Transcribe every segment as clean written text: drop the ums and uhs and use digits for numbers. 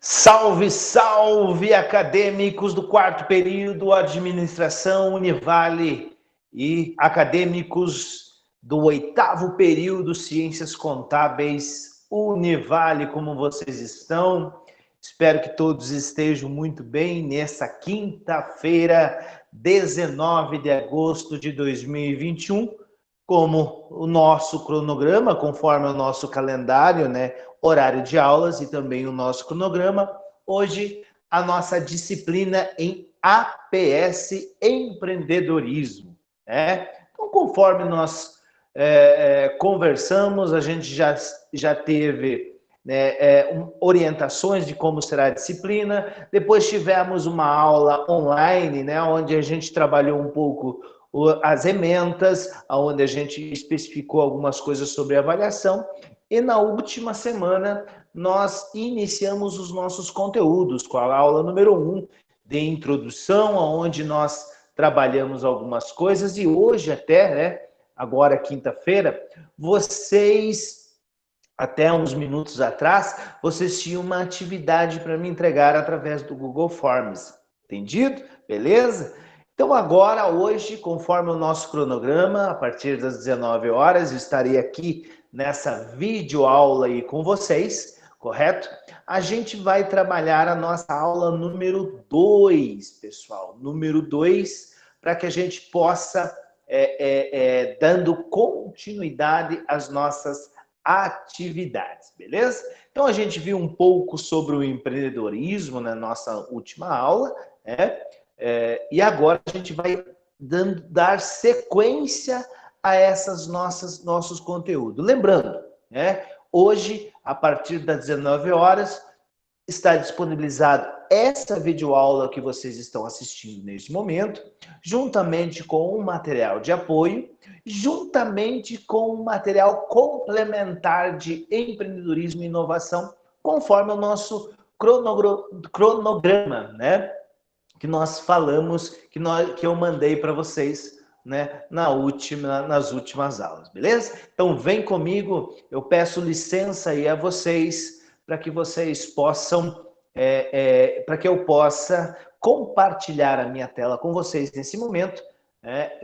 Salve, salve, acadêmicos do quarto período, administração Univale e acadêmicos do oitavo período, ciências contábeis Univale, como vocês estão? Espero que todos estejam muito bem nessa quinta-feira, 19 de agosto de 2021, como o nosso cronograma, conforme o nosso calendário, né? Horário de aulas e também o nosso cronograma. Hoje, a nossa disciplina em APS Empreendedorismo. Né? Então, conforme nós conversamos, a gente já teve orientações de como será a disciplina. Depois tivemos uma aula online, né, onde a gente trabalhou um pouco as ementas, onde a gente especificou algumas coisas sobre avaliação. E na última semana, nós iniciamos os nossos conteúdos com a aula número 1 de introdução, onde nós trabalhamos algumas coisas. E hoje até, né, agora quinta-feira, vocês, até uns minutos atrás, vocês tinham uma atividade para me entregar através do Google Forms. Entendido? Beleza? Então agora, hoje, conforme o nosso cronograma, a partir das 19 horas, eu estarei aqui nessa videoaula aí com vocês, correto? A gente vai trabalhar a nossa aula número 2, pessoal. Número 2, para que a gente possa, dando continuidade às nossas atividades, beleza? Então a gente viu um pouco sobre o empreendedorismo na nossa última aula, né? E agora a gente vai dar sequência a nossos conteúdos. Lembrando, né? Hoje, a partir das 19 horas, está disponibilizado essa videoaula que vocês estão assistindo neste momento, juntamente com um material de apoio, juntamente com um material complementar de empreendedorismo e inovação, conforme o nosso cronograma, né? Que nós falamos, que eu mandei para vocês, né, nas últimas aulas, beleza? Então vem comigo, eu peço licença aí a vocês, para que vocês possam, para que eu possa compartilhar a minha tela com vocês nesse momento,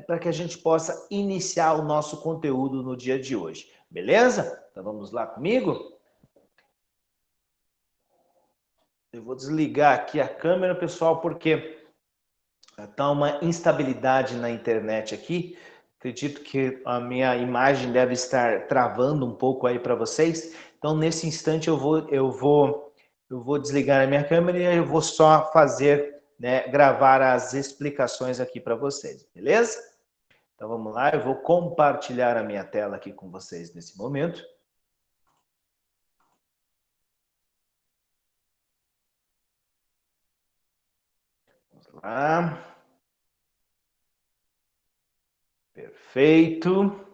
para que a gente possa iniciar o nosso conteúdo no dia de hoje, beleza? Então vamos lá comigo? Eu vou desligar aqui a câmera, pessoal, porque está uma instabilidade na internet aqui. Acredito que a minha imagem deve estar travando um pouco aí para vocês. Então, nesse instante, eu vou desligar a minha câmera e eu vou só fazer, né, gravar as explicações aqui para vocês, beleza? Então, vamos lá. Eu vou compartilhar a minha tela aqui com vocês nesse momento. Vamos lá. Perfeito.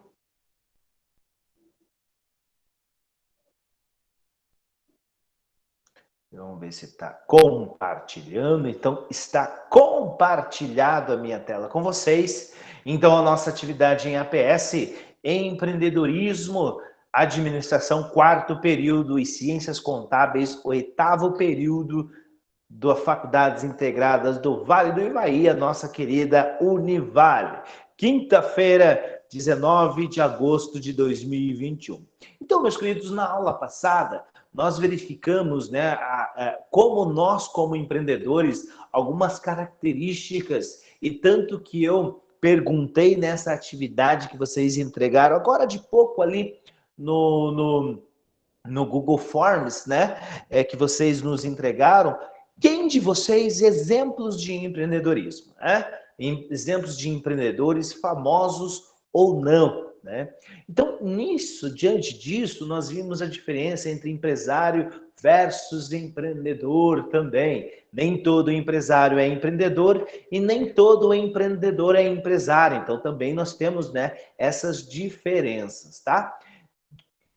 Vamos ver se está compartilhando. Então, está compartilhado a minha tela com vocês. Então, a nossa atividade em APS, empreendedorismo, administração, quarto período e ciências contábeis, oitavo período das Faculdades Integradas do Vale do Ivaí, a nossa querida Univale. Quinta-feira, 19 de agosto de 2021. Então, meus queridos, na aula passada, nós verificamos, né, como nós, como empreendedores, algumas características, e tanto que eu perguntei nessa atividade que vocês entregaram, agora de pouco ali no Google Forms, né, que vocês nos entregaram, quem de vocês exemplos de empreendedorismo, né? Exemplos de empreendedores famosos ou não, né? Então, diante disso, nós vimos a diferença entre empresário versus empreendedor também. Nem todo empresário é empreendedor e nem todo empreendedor é empresário. Então, também nós temos, né, essas diferenças, tá?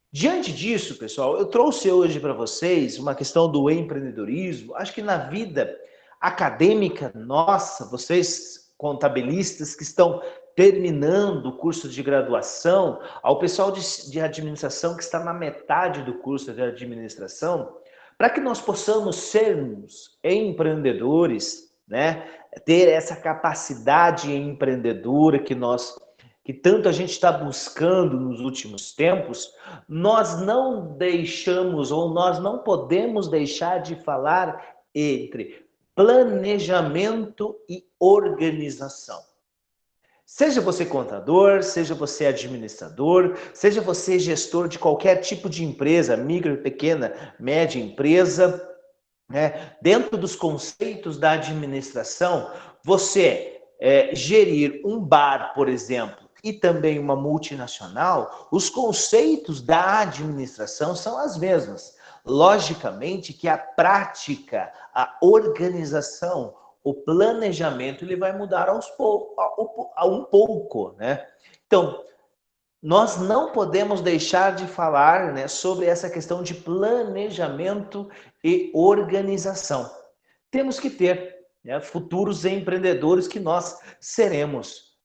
Diante disso, pessoal, eu trouxe hoje para vocês uma questão do empreendedorismo. Acho que na vida acadêmica nossa, vocês contabilistas que estão terminando o curso de graduação, ao pessoal de administração que está na metade do curso de administração, Para que nós possamos sermos empreendedores, né? Ter essa capacidade empreendedora que tanto a gente está buscando nos últimos tempos, nós não deixamos ou nós não podemos deixar de falar entre planejamento e organização. Seja você contador, seja você administrador, seja você gestor de qualquer tipo de empresa, micro, pequena, média empresa, né? Dentro dos conceitos da administração, você gerir um bar, por exemplo, e também uma multinacional, os conceitos da administração são as mesmas. Logicamente que a prática, a organização, o planejamento, ele vai mudar um pouco, né? Então, nós não podemos deixar de falar, né, sobre essa questão de planejamento e organização. Temos que ter, né, futuros empreendedores que nós seremos.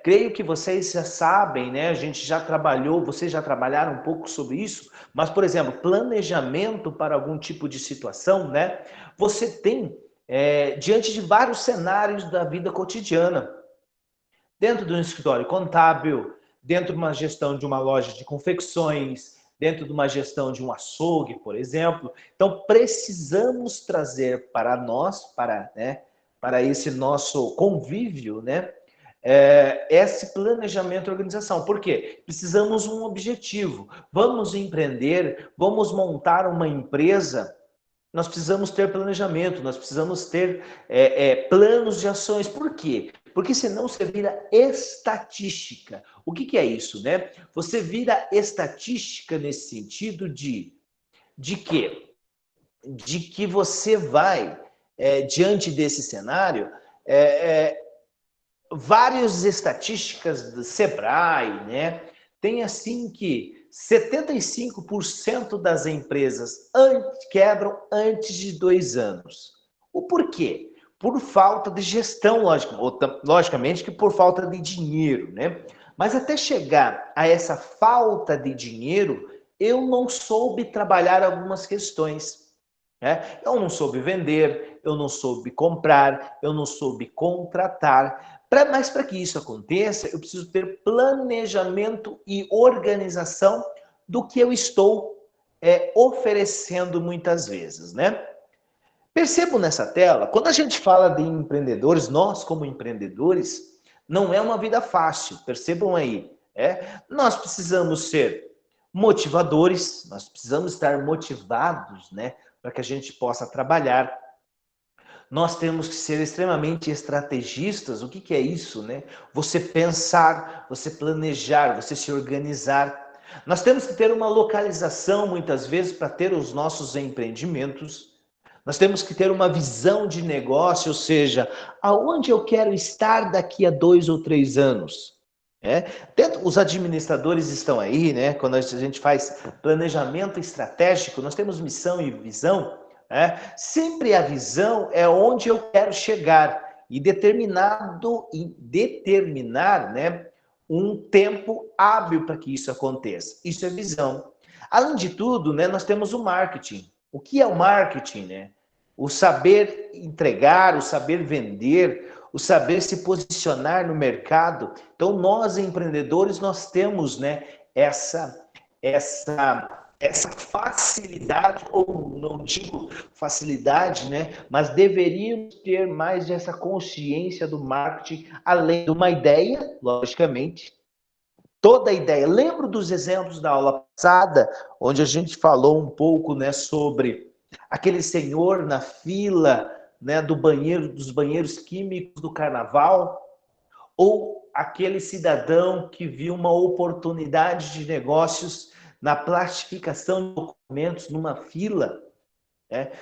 Creio que vocês já sabem, né, a gente já trabalhou, vocês já trabalharam um pouco sobre isso, mas, por exemplo, planejamento para algum tipo de situação, né, você tem diante de vários cenários da vida cotidiana. Dentro de um escritório contábil, dentro de uma gestão de uma loja de confecções, dentro de uma gestão de um açougue, por exemplo. Então, precisamos trazer para nós, para esse nosso convívio, né, esse planejamento e organização. Por quê? Precisamos um objetivo. Vamos empreender, vamos montar uma empresa, nós precisamos ter planejamento, nós precisamos ter planos de ações. Por quê? Porque senão você vira estatística. O que é isso, né? Você vira estatística nesse sentido de quê? De que você vai, diante desse cenário, várias estatísticas do Sebrae, né? Tem assim que 75% das empresas quebram antes de 2 anos. O porquê? Por falta de gestão, logicamente que por falta de dinheiro, né? Mas até chegar a essa falta de dinheiro, eu não soube trabalhar algumas questões. Eu não soube vender, eu não soube comprar, eu não soube contratar. Mas para que isso aconteça, eu preciso ter planejamento e organização do que eu estou oferecendo muitas vezes, né? Percebo nessa tela, quando a gente fala de empreendedores, nós como empreendedores, não é uma vida fácil, percebam aí. Nós precisamos ser motivadores, nós precisamos estar motivados, né, para que a gente possa trabalhar. Nós temos que ser extremamente estrategistas. O que é isso, né? Você pensar, você planejar, você se organizar. Nós temos que ter uma localização, muitas vezes, para ter os nossos empreendimentos. Nós temos que ter uma visão de negócio, ou seja, aonde eu quero estar daqui a 2 ou 3 anos. Os administradores estão aí, né? Quando a gente faz planejamento estratégico, nós temos missão e visão. Sempre a visão é onde eu quero chegar e determinar, né, um tempo hábil para que isso aconteça. Isso é visão. Além de tudo, né, nós temos o marketing. O que é o marketing, né? O saber entregar, o saber vender, o saber se posicionar no mercado. Então, nós empreendedores, nós temos, né, essa facilidade, ou não digo facilidade, né, mas deveríamos ter mais dessa consciência do marketing, além de uma ideia, logicamente, toda a ideia. Lembro dos exemplos da aula passada, onde a gente falou um pouco, né, sobre aquele senhor na fila, né, dos banheiros químicos do carnaval, ou aquele cidadão que viu uma oportunidade de negócios na plastificação de documentos numa fila.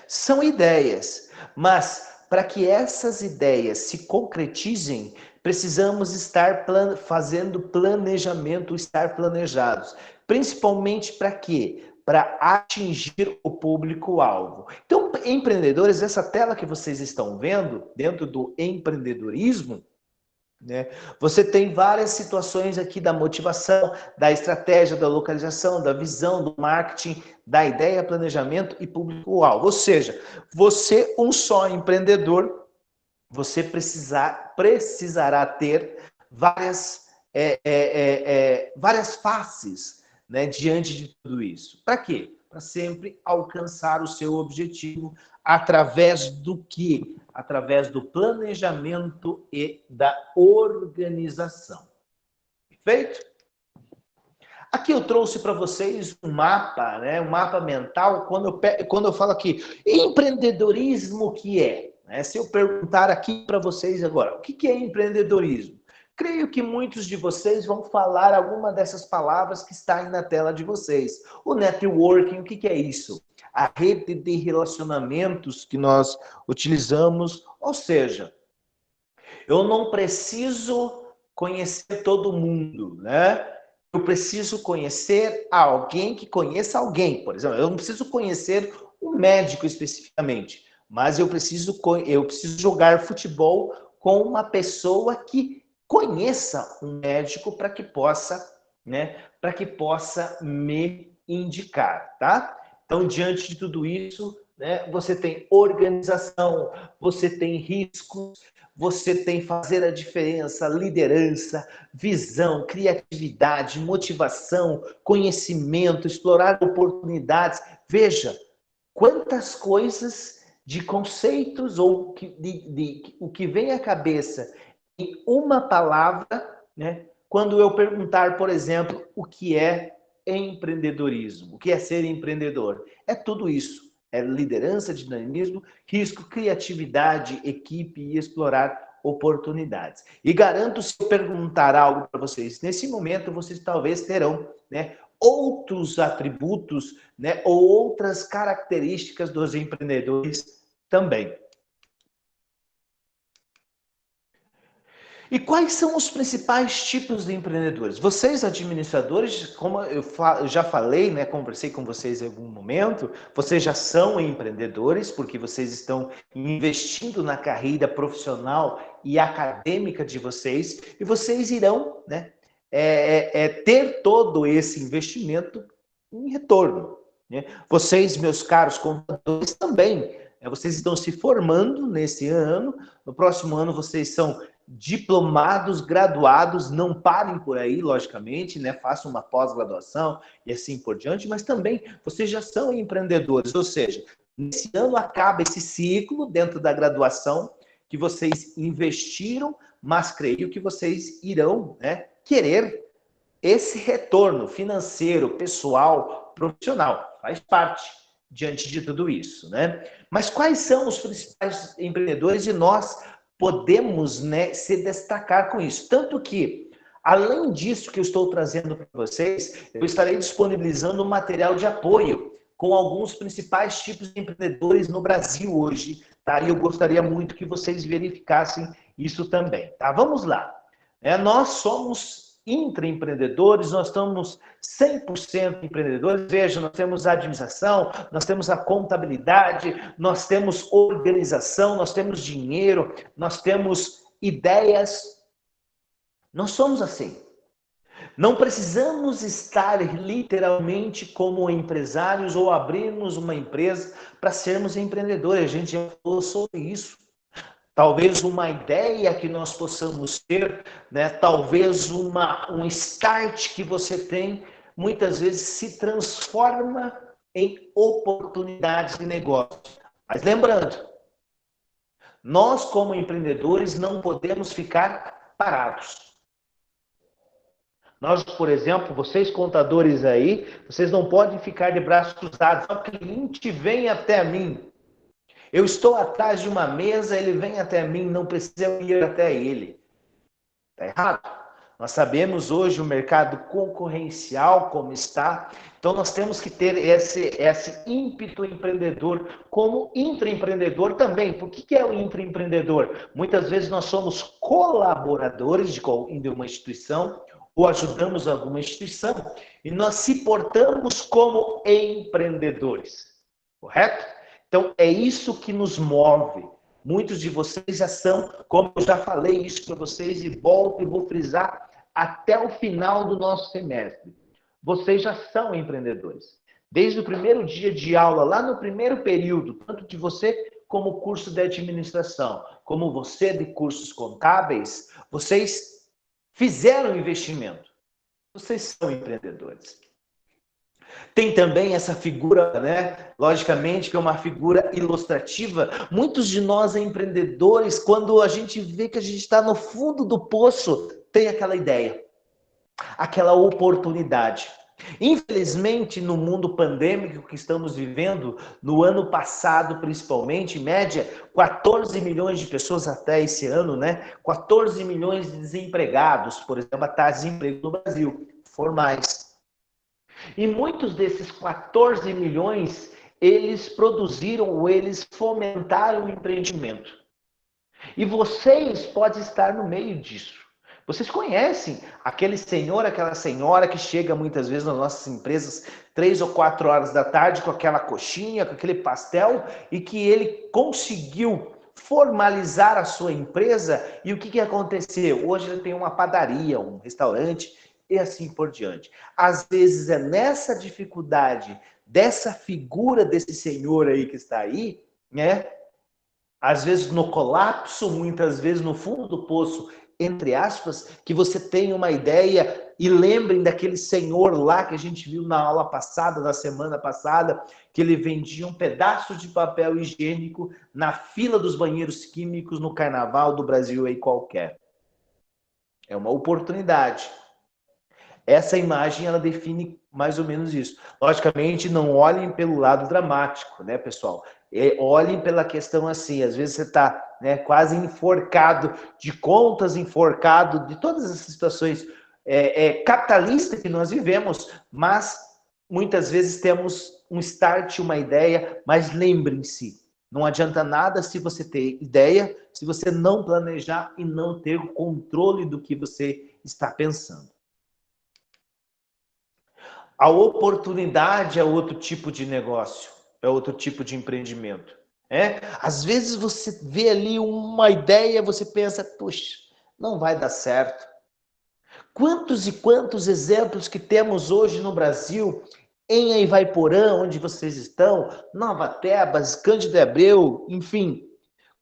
São ideias, mas para que essas ideias se concretizem, precisamos estar fazendo planejamento, estar planejados. Principalmente para quê? Para atingir o público-alvo. Então, empreendedores, essa tela que vocês estão vendo, dentro do empreendedorismo, né? Você tem várias situações aqui da motivação, da estratégia, da localização, da visão, do marketing, da ideia, planejamento e público-alvo. Ou seja, você, um só empreendedor, você precisará ter várias faces, né, diante de tudo isso. Para quê? Para sempre alcançar o seu objetivo através do quê? Através do planejamento e da organização. Perfeito? Aqui eu trouxe para vocês um mapa, né? Um mapa mental, quando eu falo aqui, empreendedorismo, o que é? Né? Se eu perguntar aqui para vocês agora, o que é empreendedorismo? Creio que muitos de vocês vão falar alguma dessas palavras que está aí na tela de vocês. O networking, o que é isso? A rede de relacionamentos que nós utilizamos, ou seja, eu não preciso conhecer todo mundo, né? Eu preciso conhecer alguém que conheça alguém, por exemplo. Eu não preciso conhecer um médico especificamente, mas eu preciso jogar futebol com uma pessoa que conheça um médico para que possa, né, para que possa me indicar, tá? Então, diante de tudo isso, né, você tem organização, você tem riscos, você tem fazer a diferença, liderança, visão, criatividade, motivação, conhecimento, explorar oportunidades. Veja quantas coisas de conceitos ou o que vem à cabeça em uma palavra, né? Quando eu perguntar, por exemplo, o que é empreendedorismo, o que é ser empreendedor? É tudo isso. É liderança, dinamismo, risco, criatividade, equipe e explorar oportunidades. E garanto, se eu perguntar algo para vocês, nesse momento vocês talvez terão, né, outros atributos, né, ou outras características dos empreendedores também. E quais são os principais tipos de empreendedores? Vocês, administradores, como eu já falei, né, conversei com vocês em algum momento, vocês já são empreendedores, porque vocês estão investindo na carreira profissional e acadêmica de vocês, e vocês irão, né, ter todo esse investimento em retorno, né? Vocês, meus caros contadores, também, vocês estão se formando nesse ano, no próximo ano vocês são diplomados, graduados, não parem por aí, logicamente, né? Façam uma pós-graduação e assim por diante, mas também vocês já são empreendedores, ou seja, nesse ano acaba esse ciclo dentro da graduação que vocês investiram, mas creio que vocês irão, né, querer esse retorno financeiro, pessoal, profissional, faz parte diante de tudo isso, né? Mas quais são os principais empreendedores e nós podemos, né, se destacar com isso? Tanto que, além disso que eu estou trazendo para vocês, eu estarei disponibilizando um material de apoio com alguns principais tipos de empreendedores no Brasil hoje, tá? E eu gostaria muito que vocês verificassem isso também, tá? Vamos lá. Nós somos intraempreendedores, nós estamos 100% empreendedores. Veja, nós temos a administração, nós temos a contabilidade, nós temos organização, nós temos dinheiro, nós temos ideias. Nós somos assim. Não precisamos estar literalmente como empresários ou abrirmos uma empresa para sermos empreendedores. A gente já falou sobre isso. Talvez uma ideia que nós possamos ter, né? Talvez um start que você tem, muitas vezes se transforma em oportunidades de negócio. Mas lembrando, nós como empreendedores não podemos ficar parados. Nós, por exemplo, vocês contadores aí, vocês não podem ficar de braços cruzados. O cliente vem até mim. Eu estou atrás de uma mesa, ele vem até mim, não precisa ir até ele. Está errado. Nós sabemos hoje o mercado concorrencial como está, então nós temos que ter esse ímpeto empreendedor como intraempreendedor também. Por que é o intraempreendedor? Muitas vezes nós somos colaboradores de uma instituição ou ajudamos alguma instituição e nós se portamos como empreendedores, correto? Então, é isso que nos move. Muitos de vocês já são, como eu já falei isso para vocês e volto e vou frisar até o final do nosso semestre. Vocês já são empreendedores. Desde o primeiro dia de aula, lá no primeiro período, tanto de você como o curso de administração, como você de cursos contábeis, vocês fizeram investimento. Vocês são empreendedores. Tem também essa figura, né? Logicamente, que é uma figura ilustrativa. Muitos de nós empreendedores, quando a gente vê que a gente está no fundo do poço, tem aquela ideia, aquela oportunidade. Infelizmente, no mundo pandêmico que estamos vivendo, no ano passado principalmente, em média, 14 milhões de pessoas até esse ano, né? 14 milhões de desempregados, por exemplo, a taxa de desemprego no Brasil, formais. E muitos desses 14 milhões, eles produziram ou eles fomentaram o empreendimento. E vocês podem estar no meio disso. Vocês conhecem aquele senhor, aquela senhora que chega muitas vezes nas nossas empresas 3 ou 4 horas da tarde com aquela coxinha, com aquele pastel e que ele conseguiu formalizar a sua empresa e o que aconteceu? Hoje ele tem uma padaria, um restaurante e assim por diante. Às vezes é nessa dificuldade dessa figura desse senhor aí que está aí, né? Às vezes no colapso, muitas vezes no fundo do poço, entre aspas, que você tem uma ideia e lembrem daquele senhor lá que a gente viu na aula passada, na semana passada, que ele vendia um pedaço de papel higiênico na fila dos banheiros químicos no carnaval do Brasil aí qualquer. É uma oportunidade. Essa imagem, ela define mais ou menos isso. Logicamente, não olhem pelo lado dramático, né, pessoal? Olhem pela questão assim, às vezes você está, né, quase enforcado de contas, enforcado de todas essas situações capitalistas que nós vivemos, mas muitas vezes temos um start, uma ideia, mas lembrem-se, não adianta nada se você ter ideia, se você não planejar e não ter o controle do que você está pensando. A oportunidade é outro tipo de negócio, é outro tipo de empreendimento. Às vezes você vê ali uma ideia, você pensa, puxa, não vai dar certo. Quantos e quantos exemplos que temos hoje no Brasil, em Ivaiporã, onde vocês estão, Nova Tebas, Cândido de Abreu, enfim.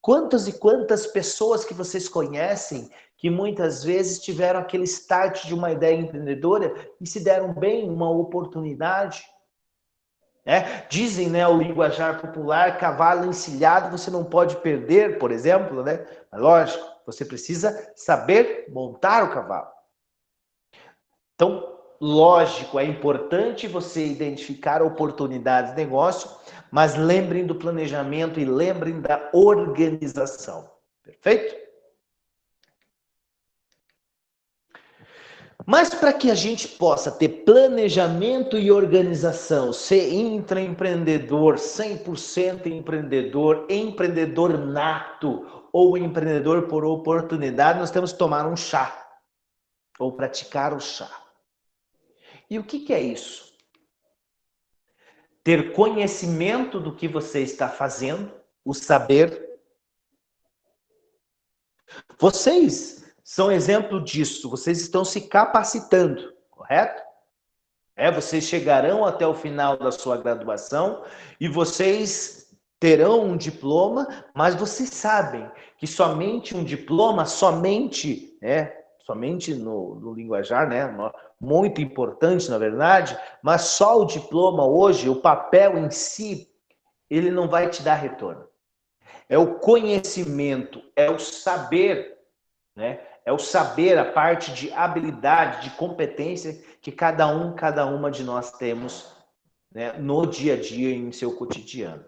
Quantas e quantas pessoas que vocês conhecem que muitas vezes tiveram aquele start de uma ideia empreendedora e se deram bem, uma oportunidade. Dizem, né, o linguajar popular, cavalo encilhado você não pode perder, por exemplo, né? Mas lógico, você precisa saber montar o cavalo. Então, lógico, é importante você identificar oportunidades de negócio, mas lembrem do planejamento e lembrem da organização. Perfeito? Mas para que a gente possa ter planejamento e organização, ser intraempreendedor, 100% empreendedor, empreendedor nato ou empreendedor por oportunidade, nós temos que tomar um chá ou praticar o chá. E o que é isso? Ter conhecimento do que você está fazendo, o saber. Vocês são exemplo disso, vocês estão se capacitando, correto? Vocês chegarão até o final da sua graduação e vocês terão um diploma, mas vocês sabem que somente um diploma, somente no linguajar, né? Muito importante, na verdade, mas só o diploma hoje, o papel em si, ele não vai te dar retorno. É o conhecimento, é o saber, né? É o saber, a parte de habilidade, de competência que cada uma de nós temos, né, no dia a dia, em seu cotidiano.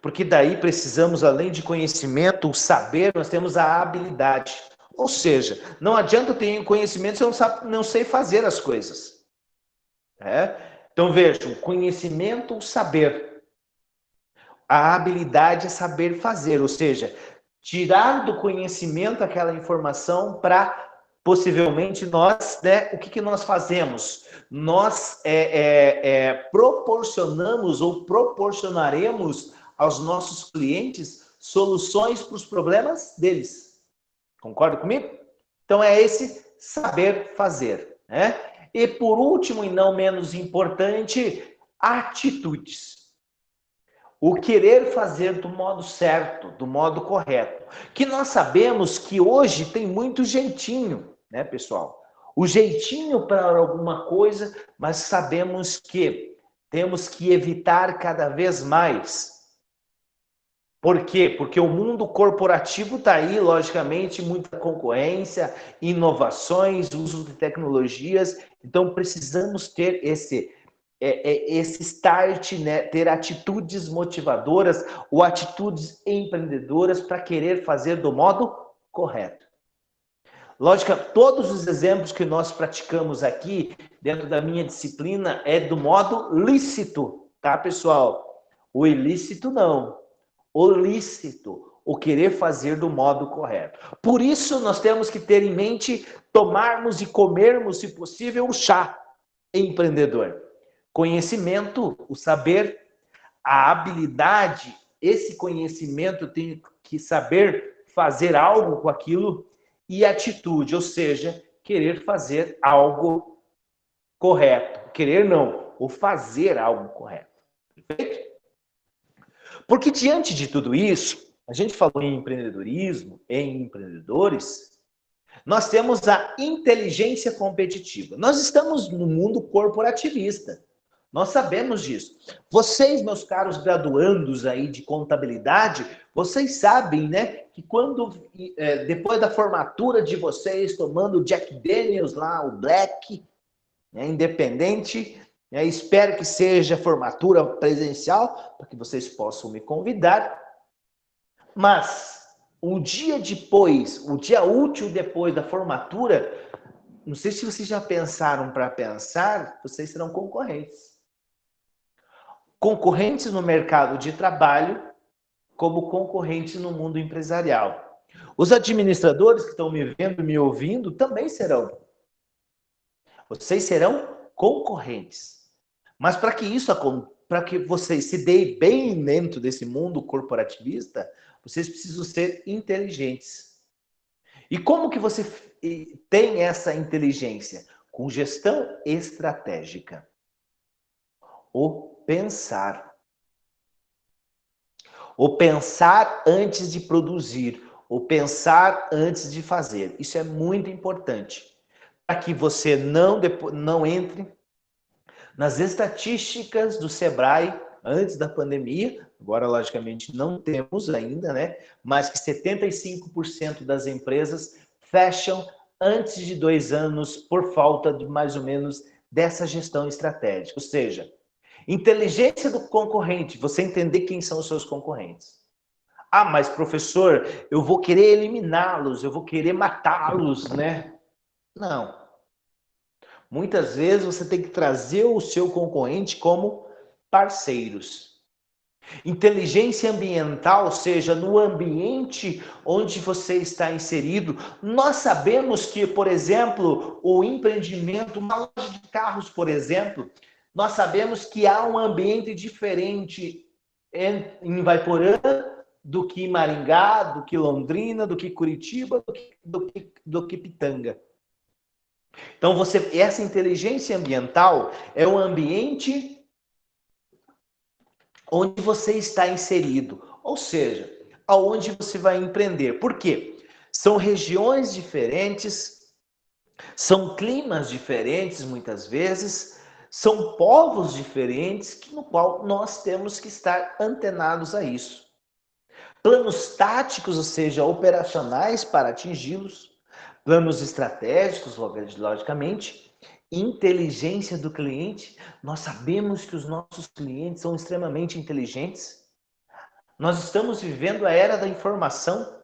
Porque daí precisamos, além de conhecimento, o saber, nós temos a habilidade. Ou seja, não adianta eu ter conhecimento se eu não sei fazer as coisas. Então vejam, o conhecimento, o saber. A habilidade é saber fazer, ou seja, tirar do conhecimento aquela informação para, possivelmente, nós, né, o que nós fazemos? Nós proporcionamos ou proporcionaremos aos nossos clientes soluções para os problemas deles. Concorda comigo? Então é esse saber fazer, né? E por último e não menos importante, atitudes. O querer fazer do modo certo, do modo correto. Que nós sabemos que hoje tem muito jeitinho, né, pessoal? O jeitinho para alguma coisa, mas sabemos que temos que evitar cada vez mais. Por quê? Porque o mundo corporativo está aí, logicamente, muita concorrência, inovações, uso de tecnologias. Então, precisamos ter esse start, né? Ter atitudes motivadoras ou atitudes empreendedoras para querer fazer do modo correto. Lógico, todos os exemplos que nós praticamos aqui, dentro da minha disciplina, é do modo lícito, tá, pessoal? O ilícito não. O lícito, o querer fazer do modo correto. Por isso, nós temos que ter em mente tomarmos e comermos, se possível, o chá empreendedor. Conhecimento, o saber, a habilidade, esse conhecimento, eu tenho que saber fazer algo com aquilo, e atitude, ou seja, querer fazer algo correto. Querer não, ou fazer algo correto. Perfeito? Porque diante de tudo isso, a gente falou em empreendedorismo, em empreendedores, nós temos a inteligência competitiva. Nós estamos no mundo corporativista. Nós sabemos disso. Vocês, meus caros graduandos aí de contabilidade, vocês sabem, né, que quando, depois da formatura de vocês, tomando Jack Daniels lá, o Black, né, independente, né, espero que seja formatura presencial, para que vocês possam me convidar. Mas, o dia depois, o dia útil depois da formatura, não sei se vocês já pensaram para pensar, vocês serão concorrentes. Concorrentes no mercado de trabalho, como concorrentes no mundo empresarial. Os administradores que estão me vendo, me ouvindo, também serão. Vocês serão concorrentes. Mas para que isso para que vocês se deem bem dentro desse mundo corporativista, vocês precisam ser inteligentes. E como que você tem essa inteligência? Com gestão estratégica. O pensar. O pensar antes de produzir. O pensar antes de fazer. Isso é muito importante. Para que você não entre nas estatísticas do Sebrae antes da pandemia, agora logicamente não temos ainda, né? Mas que 75% das empresas fecham antes de 2 anos por falta de mais ou menos dessa gestão estratégica. Ou seja, inteligência do concorrente, você entender quem são os seus concorrentes. Ah, mas professor, eu vou querer eliminá-los, eu vou querer matá-los, né? Não. Muitas vezes você tem que trazer o seu concorrente como parceiros. Inteligência ambiental, ou seja, no ambiente onde você está inserido, nós sabemos que, por exemplo, o empreendimento, uma loja de carros, por exemplo, nós sabemos que há um ambiente diferente em Ivaiporã do que Maringá, do que Londrina, do que Curitiba, do que Pitanga. Então, essa inteligência ambiental é o ambiente onde você está inserido, ou seja, aonde você vai empreender. Por quê? São regiões diferentes, são climas diferentes muitas vezes, são povos diferentes no qual nós temos que estar antenados a isso. Planos táticos, ou seja, operacionais para atingi-los, planos estratégicos, logicamente, inteligência do cliente. Nós sabemos que os nossos clientes são extremamente inteligentes. Nós estamos vivendo a era da informação,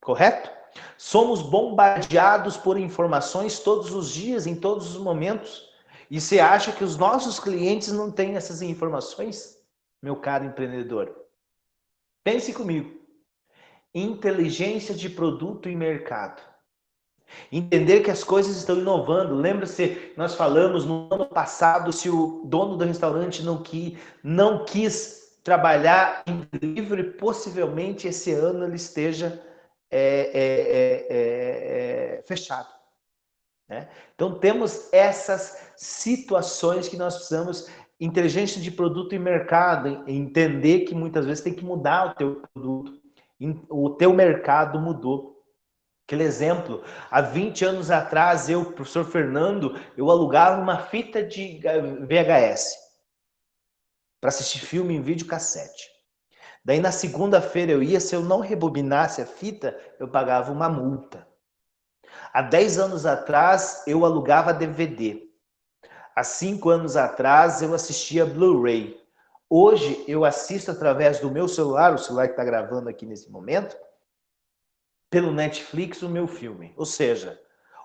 correto? Somos bombardeados por informações todos os dias, em todos os momentos. E você acha que os nossos clientes não têm essas informações? Meu caro empreendedor, pense comigo. Inteligência de produto e mercado. Entender que as coisas estão inovando. Lembra-se, nós falamos no ano passado, se o dono do restaurante não quis trabalhar em delivery, possivelmente esse ano ele esteja fechado. Né? Então temos essas situações que nós precisamos, inteligência de produto e mercado, entender que muitas vezes tem que mudar o teu produto, o teu mercado mudou. Aquele exemplo, há 20 anos atrás, eu, professor Fernando, eu alugava uma fita de VHS para assistir filme em videocassete. Daí na segunda-feira eu ia, se eu não rebobinasse a fita, eu pagava uma multa. Há 10 anos atrás, eu alugava DVD. Há 5 anos atrás, eu assistia Blu-ray. Hoje, eu assisto através do meu celular, o celular que está gravando aqui nesse momento, pelo Netflix, o meu filme. Ou seja,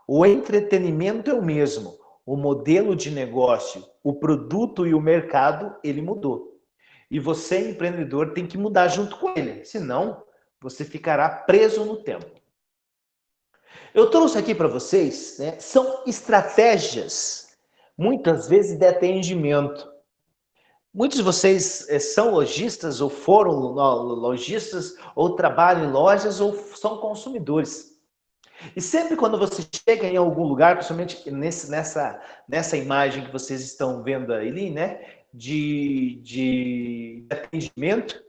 o entretenimento é o mesmo. O modelo de negócio, o produto e o mercado, ele mudou. E você, empreendedor, tem que mudar junto com ele. Senão, você ficará preso no tempo. Eu trouxe aqui para vocês, né, são estratégias, muitas vezes, de atendimento. Muitos de vocês são lojistas, ou foram lojistas, ou trabalham em lojas, ou são consumidores. E sempre quando você chega em algum lugar, principalmente nessa imagem que vocês estão vendo ali, né, de atendimento,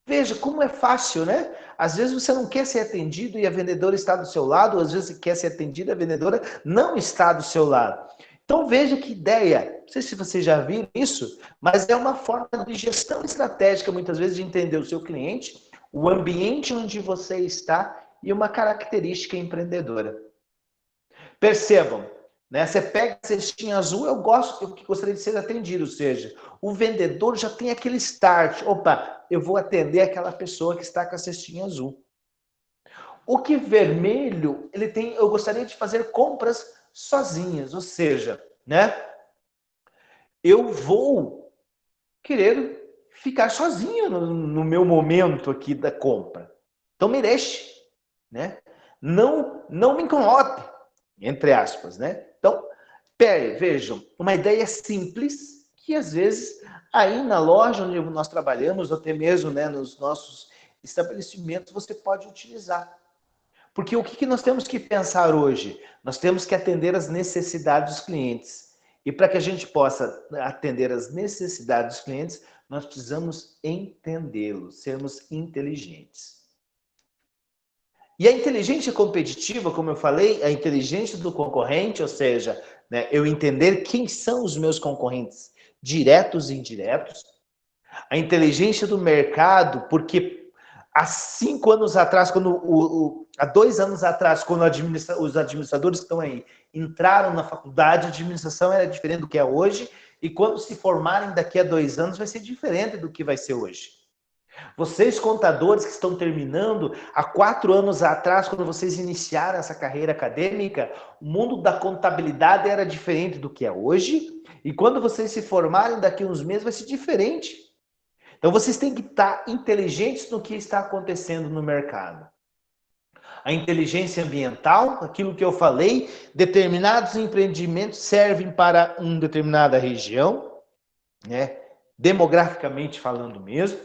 veja como é fácil, né? Às vezes você não quer ser atendido e a vendedora está do seu lado, ou às vezes você quer ser atendido e a vendedora não está do seu lado. Então veja que ideia, não sei se vocês já viram isso, mas é uma forma de gestão estratégica, muitas vezes, de entender o seu cliente, o ambiente onde você está e uma característica empreendedora. Percebam, né? Você pega a cestinha azul, eu gostaria de ser atendido, ou seja, o vendedor já tem aquele start, opa, eu vou atender aquela pessoa que está com a cestinha azul. O que vermelho, ele tem, eu gostaria de fazer compras sozinhas, ou seja, né? Eu vou querer ficar sozinho no meu momento aqui da compra. Então me deixe, né? Não me incomode, entre aspas, né? Então, vejam, uma ideia simples que às vezes aí na loja onde nós trabalhamos, ou até mesmo, né, nos nossos estabelecimentos, você pode utilizar. Porque o que nós temos que pensar hoje? Nós temos que atender as necessidades dos clientes. E para que a gente possa atender as necessidades dos clientes, nós precisamos entendê-los, sermos inteligentes. E a inteligência competitiva, como eu falei, a inteligência do concorrente, ou seja, né, eu entender quem são os meus concorrentes, diretos e indiretos. A inteligência do mercado, porque há 5 anos atrás, há 2 anos atrás, quando os administradores que estão aí entraram na faculdade, a administração era diferente do que é hoje, e quando se formarem daqui a 2 anos, vai ser diferente do que vai ser hoje. Vocês, contadores que estão terminando, há 4 anos atrás, quando vocês iniciaram essa carreira acadêmica, o mundo da contabilidade era diferente do que é hoje, e quando vocês se formarem daqui a uns meses, vai ser diferente. Então, vocês têm que estar inteligentes no que está acontecendo no mercado. A inteligência ambiental, aquilo que eu falei, determinados empreendimentos servem para uma determinada região, né? Demograficamente falando mesmo.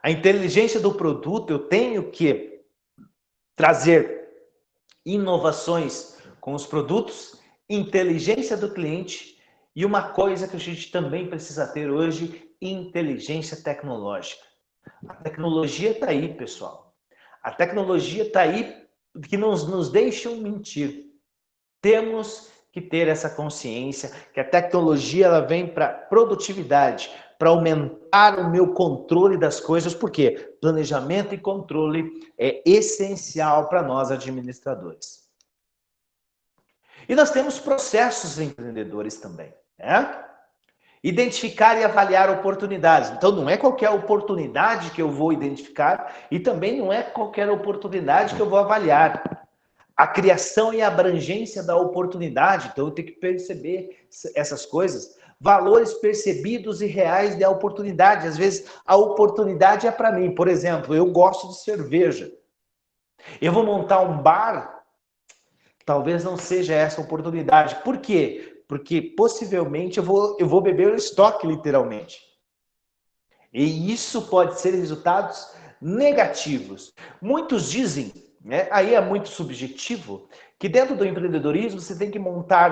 A inteligência do produto, eu tenho que trazer inovações com os produtos, inteligência do cliente e uma coisa que a gente também precisa ter hoje, inteligência tecnológica. A tecnologia está aí, pessoal. A tecnologia está aí que não nos deixam mentir. Temos que ter essa consciência que a tecnologia ela vem para produtividade, para aumentar o meu controle das coisas, porque planejamento e controle é essencial para nós administradores. E nós temos processos empreendedores também, né? Identificar e avaliar oportunidades. Então, não é qualquer oportunidade que eu vou identificar e também não é qualquer oportunidade que eu vou avaliar. A criação e a abrangência da oportunidade. Então, eu tenho que perceber essas coisas. Valores percebidos e reais da oportunidade. Às vezes, a oportunidade é para mim. Por exemplo, eu gosto de cerveja. Eu vou montar um bar, talvez não seja essa a oportunidade. Por quê? Porque possivelmente eu vou beber o estoque, literalmente. E isso pode ser resultados negativos. Muitos dizem, né, aí é muito subjetivo, que dentro do empreendedorismo você tem que montar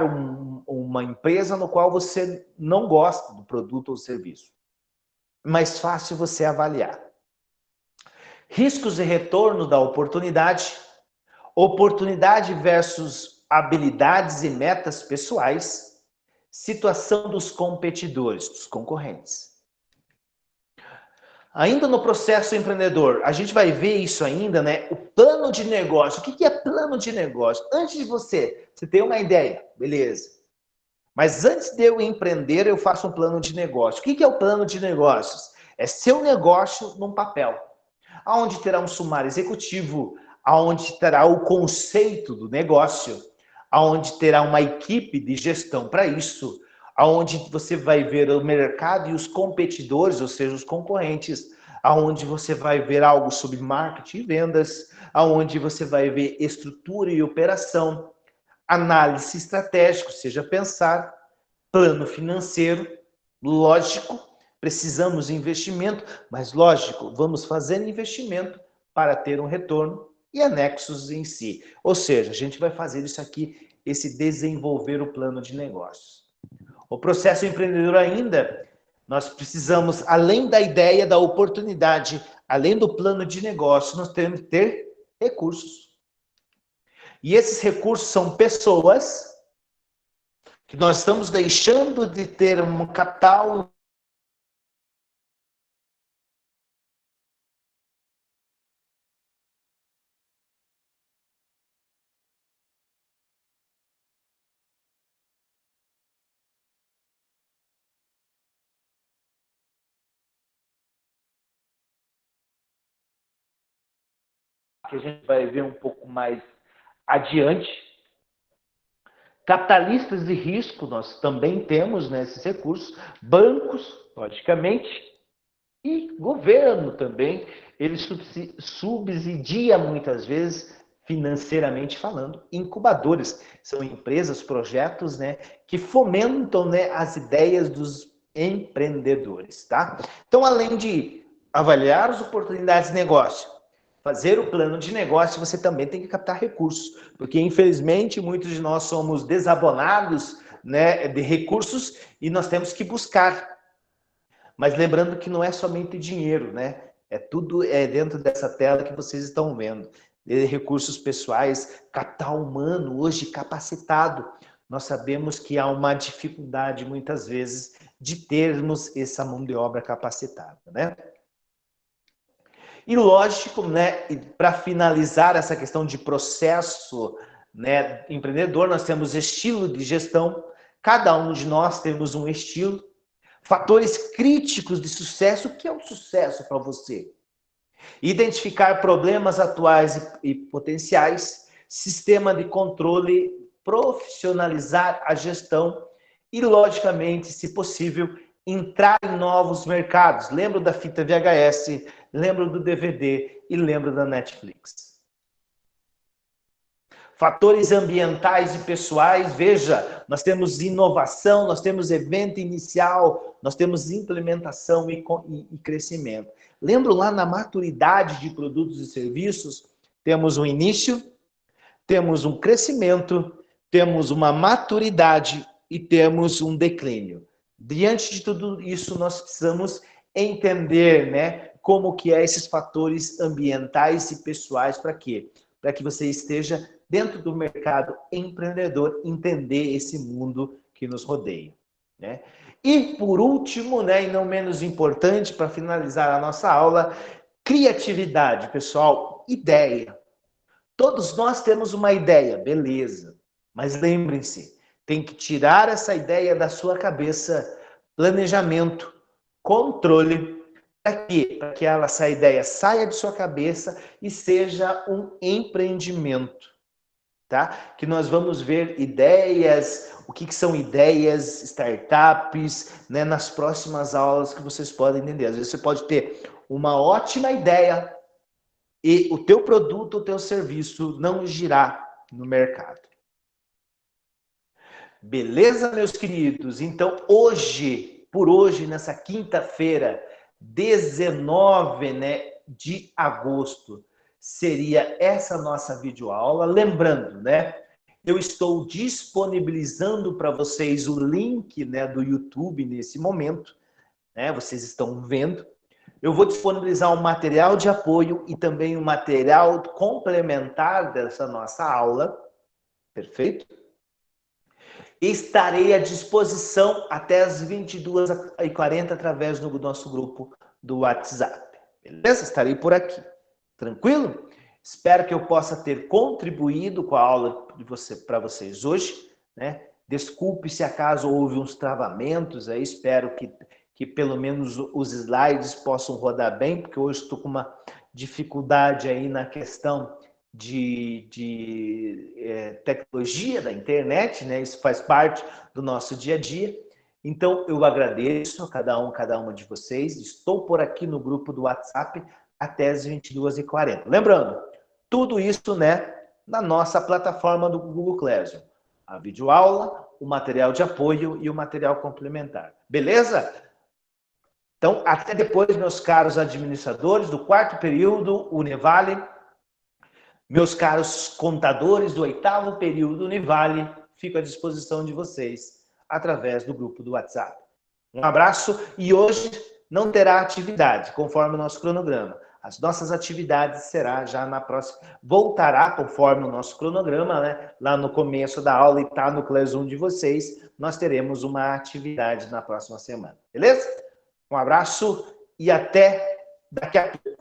uma empresa no qual você não gosta do produto ou serviço. Mais fácil você avaliar. Riscos e retorno da oportunidade, oportunidade versus habilidades e metas pessoais, situação dos competidores, dos concorrentes. Ainda no processo empreendedor, a gente vai ver isso ainda, né? O plano de negócio. O que é plano de negócio? Antes de você ter uma ideia, beleza. Mas antes de eu empreender, eu faço um plano de negócio. O que é o plano de negócios? É seu negócio num papel, aonde terá um sumário executivo, aonde terá o conceito do negócio, aonde terá uma equipe de gestão para isso, aonde você vai ver o mercado e os competidores, ou seja, os concorrentes, aonde você vai ver algo sobre marketing e vendas, aonde você vai ver estrutura e operação, análise estratégica, ou seja, pensar, plano financeiro, lógico, precisamos de investimento, mas lógico, vamos fazer investimento para ter um retorno e anexos em si. Ou seja, a gente vai fazer isso aqui, esse desenvolver o plano de negócios. O processo empreendedor ainda, nós precisamos, além da ideia, da oportunidade, além do plano de negócio, nós temos que ter recursos. E esses recursos são pessoas que nós estamos deixando de ter um capital. Que a gente vai ver um pouco mais adiante. Capitalistas de risco, nós também temos nesses recursos, bancos, logicamente, e governo também, ele subsidia muitas vezes, financeiramente falando, incubadores. São empresas, projetos, né, que fomentam, né, as ideias dos empreendedores, tá? Então, além de avaliar as oportunidades de negócio, fazer o plano de negócio, você também tem que captar recursos, porque infelizmente muitos de nós somos desabonados, né, de recursos e nós temos que buscar. Mas lembrando que não é somente dinheiro, né? É tudo dentro dessa tela que vocês estão vendo. Recursos pessoais, capital humano hoje capacitado. Nós sabemos que há uma dificuldade muitas vezes de termos essa mão de obra capacitada, né? E lógico, né, para finalizar essa questão de processo, né, empreendedor, nós temos estilo de gestão, cada um de nós temos um estilo, fatores críticos de sucesso, o que é o sucesso para você? Identificar problemas atuais e potenciais, sistema de controle, profissionalizar a gestão e, logicamente, se possível, entrar em novos mercados. Lembro da fita VHS, lembro do DVD e lembro da Netflix. Fatores ambientais e pessoais, veja, nós temos inovação, nós temos evento inicial, nós temos implementação e crescimento. Lembro lá na maturidade de produtos e serviços, temos um início, temos um crescimento, temos uma maturidade e temos um declínio. Diante de tudo isso, nós precisamos entender, né, como que é esses fatores ambientais e pessoais para quê? Para que você esteja dentro do mercado empreendedor, entender esse mundo que nos rodeia, né? E por último, né, e não menos importante, para finalizar a nossa aula, criatividade, pessoal, ideia. Todos nós temos uma ideia, beleza. Mas lembrem-se, tem que tirar essa ideia da sua cabeça, planejamento, controle, para quê? Para que essa ideia saia de sua cabeça e seja um empreendimento, tá? Que nós vamos ver ideias, o que são ideias, startups, né, nas próximas aulas que vocês podem entender. Às vezes você pode ter uma ótima ideia, e o teu produto, o teu serviço não girar no mercado. Beleza, meus queridos? Então, hoje, por hoje, nessa quinta-feira, 19, né, de agosto, seria essa nossa videoaula. Lembrando, né, eu estou disponibilizando para vocês o link, né, do YouTube nesse momento, né, vocês estão vendo. Eu vou disponibilizar um material de apoio e também um material complementar dessa nossa aula, perfeito? Estarei à disposição até as 22h40 através do nosso grupo do WhatsApp. Beleza? Estarei por aqui. Tranquilo? Espero que eu possa ter contribuído com a aula para vocês hoje, né? Desculpe se acaso houve uns travamentos aí, espero que pelo menos os slides possam rodar bem, porque hoje estou com uma dificuldade aí na questão de tecnologia da internet, né? Isso faz parte do nosso dia a dia. Então, eu agradeço a cada uma de vocês. Estou por aqui no grupo do WhatsApp até as 22h40. Lembrando, tudo isso, né, na nossa plataforma do Google Classroom. A videoaula, o material de apoio e o material complementar. Beleza? Então, até depois, meus caros administradores do 4º período Univale, meus caros contadores do 8º período Univale, fico à disposição de vocês através do grupo do WhatsApp. Um abraço e hoje não terá atividade, conforme o nosso cronograma. As nossas atividades será já na próxima, voltará conforme o nosso cronograma, né? Lá no começo da aula e tá no Classroom de vocês, nós teremos uma atividade na próxima semana, beleza? Um abraço e até daqui a pouco.